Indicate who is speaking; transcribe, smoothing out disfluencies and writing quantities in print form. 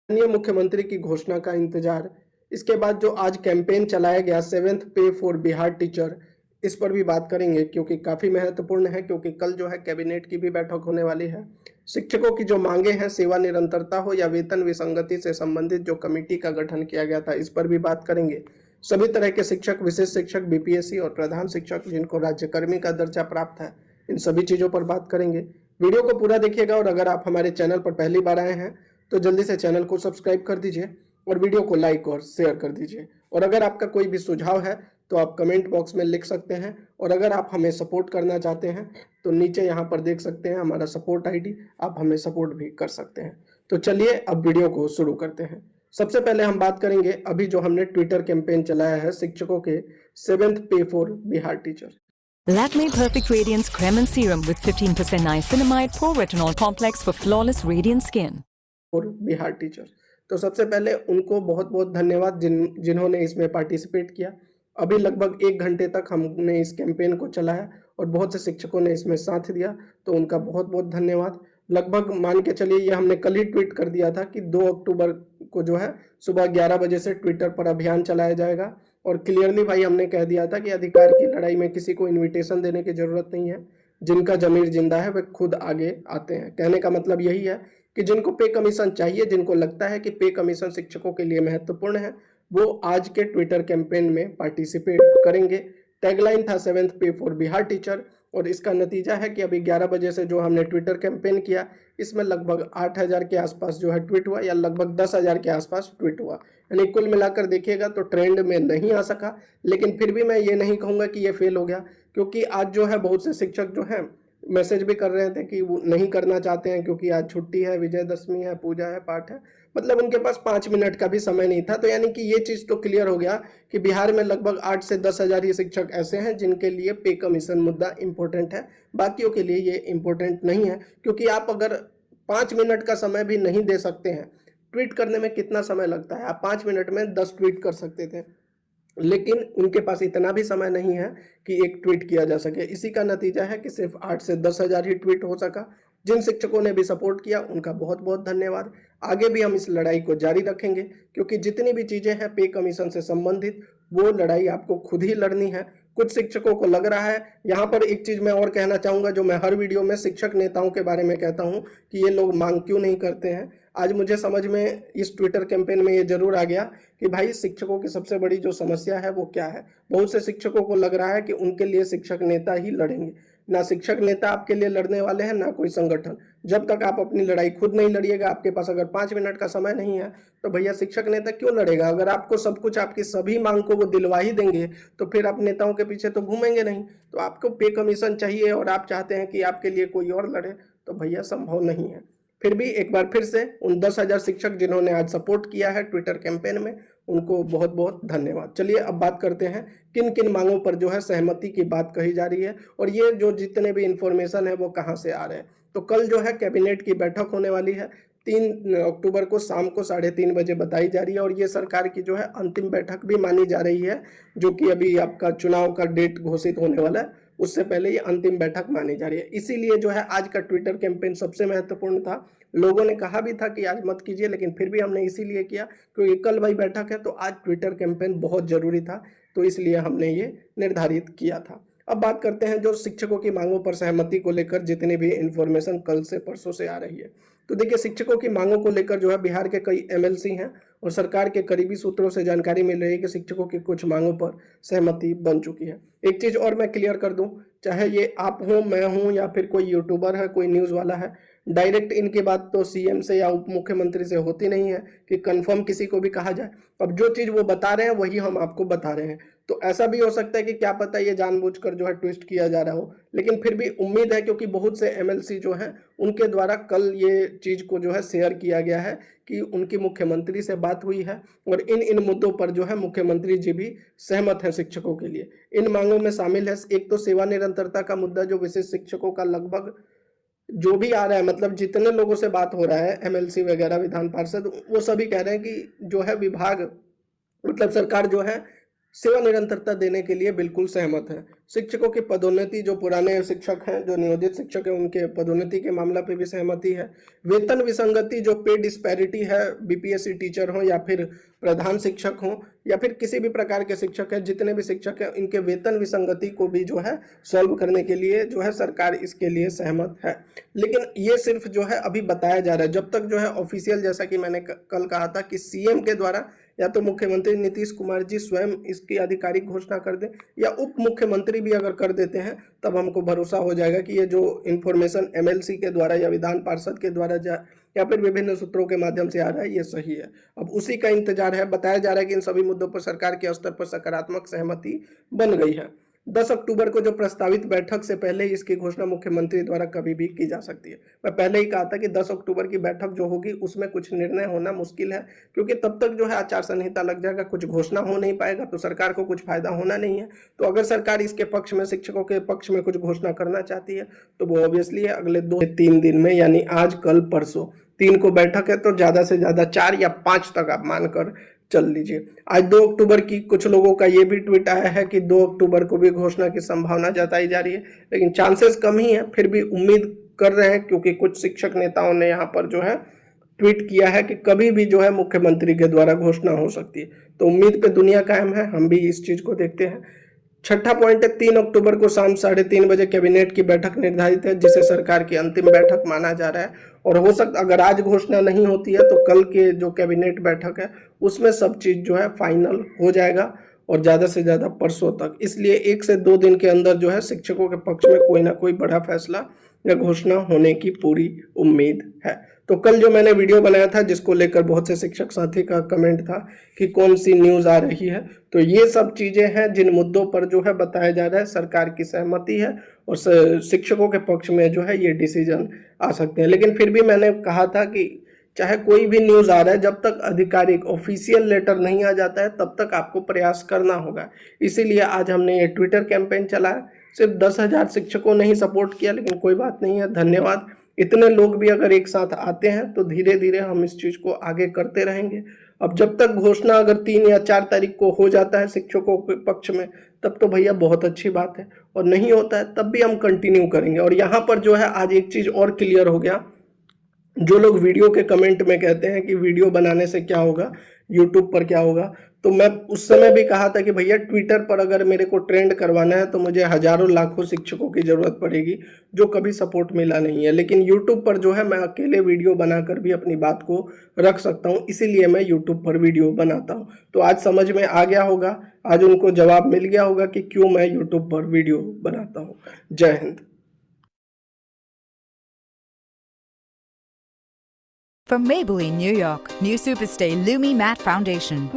Speaker 1: माननीय मुख्यमंत्री की घोषणा का इंतजार। इसके बाद जो आज कैंपेन चलाया गया सेवेंथ पे फॉर बिहार टीचर, इस पर भी बात करेंगे क्योंकि काफ़ी महत्वपूर्ण है, क्योंकि कल जो है कैबिनेट की भी बैठक होने वाली है। शिक्षकों की जो मांगे हैं, सेवा निरंतरता हो या वेतन विसंगति से संबंधित जो कमेटी का गठन किया गया था, इस पर भी बात करेंगे। सभी तरह के शिक्षक, विशेष शिक्षक, बीपीएससी और प्रधान शिक्षक जिनको राज्यकर्मी का दर्जा प्राप्त है, इन सभी चीज़ों पर बात करेंगे। वीडियो को पूरा देखिएगा और अगर आप हमारे चैनल पर पहली बार आए हैं तो जल्दी से चैनल को सब्सक्राइब कर दीजिए और वीडियो को लाइक और शेयर कर दीजिए। और अगर आपका कोई भी सुझाव है तो आप कमेंट बॉक्स में लिख सकते हैं, और अगर आप हमें सपोर्ट करना चाहते हैं तो नीचे यहाँ पर देख सकते हैं हमारा सपोर्ट आईडी, आप हमें सपोर्ट भी कर सकते हैं। तो चलिए अब वीडियो को शुरू करते हैं। सबसे पहले हम बात करेंगे अभी जो हमने ट्विटर कैंपेन चलाया है शिक्षकों के सेवेंथ पे for Bihar teacher.
Speaker 2: Lakme Perfect Radiance Creme and Serum with 15% niacinamide pro-retinol complex for flawless radiant skin.
Speaker 1: और बिहार टीचर, तो सबसे पहले उनको बहुत बहुत धन्यवाद जिन्होंने इसमें पार्टिसिपेट किया। अभी लगभग 1 घंटे तक हमने इस कैंपेन को चलाया और बहुत से शिक्षकों ने इसमें साथ दिया, तो उनका बहुत बहुत धन्यवाद। लगभग मान के चलिए ये हमने कल ही ट्वीट कर दिया था कि 2 अक्टूबर को जो है सुबह 11 बजे से ट्विटर पर अभियान चलाया जाएगा, और क्लियरली भाई हमने कह दिया था कि अधिकार की लड़ाई में किसी को इन्विटेशन देने की जरूरत नहीं है। जिनका जमीर जिंदा है वे खुद आगे आते हैं। कहने का मतलब यही है कि जिनको पे कमीशन चाहिए, जिनको लगता है कि पे कमीशन शिक्षकों के लिए महत्वपूर्ण है, वो आज के ट्विटर कैंपेन में पार्टिसिपेट करेंगे। टैगलाइन था सेवेंथ पे फॉर बिहार टीचर, और इसका नतीजा है कि अभी 11 बजे से जो हमने ट्विटर कैंपेन किया, इसमें लगभग 8,000 के आसपास जो है ट्वीट हुआ, या लगभग 10,000 के आसपास ट्वीट हुआ। यानी कुल मिलाकर देखिएगा तो ट्रेंड में नहीं आ सका, लेकिन फिर भी मैं ये नहीं कहूँगा कि ये फेल हो गया, क्योंकि आज जो है बहुत से शिक्षक जो हैं मैसेज भी कर रहे थे कि वो नहीं करना चाहते हैं क्योंकि आज छुट्टी है, विजयदशमी है, पूजा है, पाठ है। मतलब उनके पास 5 मिनट का भी समय नहीं था। तो यानी कि ये चीज़ तो क्लियर हो गया कि बिहार में लगभग 8 से 10,000 ही शिक्षक ऐसे हैं जिनके लिए पे कमीशन मुद्दा इम्पोर्टेंट है। बाकियों के लिए ये इम्पोर्टेंट नहीं है, क्योंकि आप अगर 5 मिनट का समय भी नहीं दे सकते हैं, ट्वीट करने में कितना समय लगता है? आप 5 मिनट में 10 ट्वीट कर सकते थे, लेकिन उनके पास इतना भी समय नहीं है कि एक ट्वीट किया जा सके। इसी का नतीजा है कि सिर्फ 8 से 10,000 ही ट्वीट हो सका। जिन शिक्षकों ने भी सपोर्ट किया उनका बहुत बहुत धन्यवाद। आगे भी हम इस लड़ाई को जारी रखेंगे, क्योंकि जितनी भी चीज़ें हैं पे कमीशन से संबंधित, वो लड़ाई आपको खुद ही लड़नी है। कुछ शिक्षकों को लग रहा है, यहाँ पर एक चीज़ मैं और कहना चाहूँगा जो मैं हर वीडियो में शिक्षक नेताओं के बारे में कहता हूँ कि ये लोग मांग क्यों नहीं करते हैं। आज मुझे समझ में इस ट्विटर कैंपेन में ये जरूर आ गया कि भाई शिक्षकों की सबसे बड़ी जो समस्या है वो क्या है। बहुत से शिक्षकों को लग रहा है कि उनके लिए शिक्षक नेता ही लड़ेंगे। ना शिक्षक नेता आपके लिए लड़ने वाले हैं, ना कोई संगठन। जब तक आप अपनी लड़ाई खुद नहीं लड़िएगा, आपके पास अगर 5 मिनट का समय नहीं है, तो भैया शिक्षक नेता क्यों लड़ेगा? अगर आपको सब कुछ, आपकी सभी मांग को वो दिलवा ही देंगे, तो फिर आप नेताओं के पीछे तो घूमेंगे नहीं। तो आपको पे कमीशन चाहिए और आप चाहते हैं कि आपके लिए कोई और लड़े, तो भैया संभव नहीं है। फिर भी एक बार फिर से उन 10,000 शिक्षक जिन्होंने आज सपोर्ट किया है ट्विटर कैंपेन में, उनको बहुत बहुत धन्यवाद। चलिए अब बात करते हैं किन किन मांगों पर जो है सहमति की बात कही जा रही है, और ये जो जितने भी इंफॉर्मेशन है वो कहाँ से आ रहे हैं। तो कल जो है कैबिनेट की बैठक होने वाली है, 3 अक्टूबर को शाम को 3:30 बजे बताई जा रही है, और ये सरकार की जो है अंतिम बैठक भी मानी जा रही है, जो कि अभी आपका चुनाव का डेट घोषित होने वाला है, उससे पहले ये अंतिम बैठक मानी जा रही है। इसीलिए जो है आज का ट्विटर कैंपेन सबसे महत्वपूर्ण था। लोगों ने कहा भी था कि आज मत कीजिए, लेकिन फिर भी हमने इसीलिए किया क्योंकि कल भाई बैठक है, तो आज ट्विटर कैंपेन बहुत जरूरी था, तो इसलिए हमने ये निर्धारित किया था। अब बात करते हैं जो शिक्षकों की मांगों पर सहमति को लेकर जितनी भी इंफॉर्मेशन कल से परसों से आ रही है। तो देखिए शिक्षकों की मांगों को लेकर जो है बिहार के कई एमएलसी हैं, और सरकार के करीबी सूत्रों से जानकारी मिल रही है कि शिक्षकों की कुछ मांगों पर सहमति बन चुकी है। एक चीज़ और मैं क्लियर कर दूं, चाहे ये आप हो, मैं हूं, या फिर कोई यूट्यूबर है, कोई न्यूज़ वाला है, डायरेक्ट इनकी बात तो सीएम से या उप मुख्यमंत्री से होती नहीं है कि कंफर्म किसी को भी कहा जाए। अब जो चीज़ वो बता रहे हैं वही हम आपको बता रहे हैं। तो ऐसा भी हो सकता है कि क्या पता ये जानबूझकर जो है ट्विस्ट किया जा रहा हो, लेकिन फिर भी उम्मीद है, क्योंकि बहुत से एमएलसी जो हैं उनके द्वारा कल ये चीज़ को जो है शेयर किया गया है कि उनकी मुख्यमंत्री से बात हुई है, और इन मुद्दों पर जो है मुख्यमंत्री जी भी सहमत हैं शिक्षकों के लिए। इन मांगों में शामिल है एक तो सेवा निरंतरता का मुद्दा, जो विशेष शिक्षकों का लगभग जो भी आ रहा है, मतलब जितने लोगों से बात हो रहा है, एमएलसी वगैरह, विधान पार्षद, वो सभी कह रहे हैं कि जो है विभाग, मतलब सरकार जो है सेवा निरंतरता देने के लिए बिल्कुल सहमत है। शिक्षकों की पदोन्नति, जो पुराने शिक्षक हैं, जो नियोजित शिक्षक हैं, उनके पदोन्नति के मामला पे भी सहमति है। वेतन विसंगति, जो पे डिस्पैरिटी है, बीपीएससी टीचर हो या फिर प्रधान शिक्षक हो या फिर किसी भी प्रकार के शिक्षक हैं, जितने भी शिक्षक हैं, इनके वेतन विसंगति को भी जो है सॉल्व करने के लिए जो है सरकार इसके लिए सहमत है। लेकिन ये सिर्फ जो है अभी बताया जा रहा है, जब तक जो है ऑफिशियल, जैसा कि मैंने कल कहा था कि सीएम के द्वारा या तो मुख्यमंत्री नीतीश कुमार जी स्वयं इसकी आधिकारिक घोषणा कर दें या उप मुख्यमंत्री भी अगर कर देते हैं, तब हमको भरोसा हो जाएगा कि ये जो इन्फॉर्मेशन एमएलसी के द्वारा या विधान पार्षद के द्वारा या फिर विभिन्न सूत्रों के माध्यम से आ रहा है, ये सही है। अब उसी का इंतजार है। बताया जा रहा है कि इन सभी मुद्दों पर सरकार के स्तर पर सकारात्मक सहमति बन गई है। 10 अक्टूबर को जो प्रस्तावित बैठक से पहले इसकी घोषणा मुख्यमंत्री द्वारा कभी भी की जा सकती है। मैं पहले ही कहा था कि 10 अक्टूबर की बैठक जो होगी उसमें कुछ निर्णय होना मुश्किल है, क्योंकि तब तक जो है आचार संहिता लग जाएगा, कुछ घोषणा हो नहीं पाएगा, तो सरकार को कुछ फायदा होना नहीं है। तो अगर सरकार इसके पक्ष में, शिक्षकों के पक्ष में कुछ घोषणा करना चाहती है तो वो ऑब्वियसली है अगले 2 से 3 दिन में, यानी आज, कल, परसों 3 को बैठक है, तो ज्यादा से ज्यादा 4 या 5 तक आप मानकर चल लीजिए। आज 2 अक्टूबर की कुछ लोगों का ये भी ट्वीट आया है कि 2 अक्टूबर को भी घोषणा की संभावना जताई जा रही है, लेकिन चांसेस कम ही है, फिर भी उम्मीद कर रहे हैं, क्योंकि कुछ शिक्षक नेताओं ने यहाँ पर जो है ट्वीट किया है कि कभी भी जो है मुख्यमंत्री के द्वारा घोषणा हो सकती है। तो उम्मीद पे दुनिया कायम है, हम भी इस चीज को देखते हैं। छठा पॉइंट है, 3 अक्टूबर को शाम 3:30 बजे कैबिनेट की बैठक निर्धारित है, जिसे सरकार की अंतिम बैठक माना जा रहा है। और हो सकता, अगर आज घोषणा नहीं होती है तो कल के जो कैबिनेट बैठक है उसमें सब चीज जो है फाइनल हो जाएगा, और ज्यादा से ज्यादा परसों तक। इसलिए 1 से 2 दिन के अंदर जो है शिक्षकों के पक्ष में कोई ना कोई बड़ा फैसला या घोषणा होने की पूरी उम्मीद है। तो कल जो मैंने वीडियो बनाया था, जिसको लेकर बहुत से शिक्षक साथी का कमेंट था कि कौन सी न्यूज़ आ रही है, तो ये सब चीज़ें हैं जिन मुद्दों पर जो है बताया जा रहा है सरकार की सहमति है, और शिक्षकों के पक्ष में जो है ये डिसीजन आ सकते हैं। लेकिन फिर भी मैंने कहा था कि चाहे कोई भी न्यूज़ आ रहा है, जब तक आधिकारिक ऑफिशियल लेटर नहीं आ जाता है तब तक आपको प्रयास करना होगा। इसीलिए आज हमने ये ट्विटर कैंपेन चलाया। सिर्फ 10,000 शिक्षकों ने ही सपोर्ट किया, लेकिन कोई बात नहीं है, धन्यवाद। इतने लोग भी अगर एक साथ आते हैं तो धीरे धीरे हम इस चीज़ को आगे करते रहेंगे। अब जब तक घोषणा अगर 3 या 4 तारीख को हो जाता है शिक्षकों के पक्ष में, तब तो भैया बहुत अच्छी बात है, और नहीं होता है तब भी हम कंटिन्यू करेंगे। और यहाँ पर जो है आज एक चीज़ और क्लियर हो गया, जो लोग वीडियो के कमेंट में कहते हैं कि वीडियो बनाने से क्या होगा, यूट्यूब पर क्या होगा, तो मैं उस समय भी कहा था कि भैया ट्विटर पर अगर मेरे को ट्रेंड करवाना है तो मुझे हजारों लाखों शिक्षकों की ज़रूरत पड़ेगी, जो कभी सपोर्ट मिला नहीं है। लेकिन यूट्यूब पर जो है मैं अकेले वीडियो बनाकर भी अपनी बात को रख सकता हूँ, इसीलिए मैं यूट्यूब पर वीडियो बनाता हूँ। तो आज समझ में आ गया होगा, आज उनको जवाब मिल गया होगा कि क्यों मैं यूट्यूब पर वीडियो बनाता हूँ। जय Hind.
Speaker 3: From Maybelline, New York, new Superstay Lumi Matte Foundation.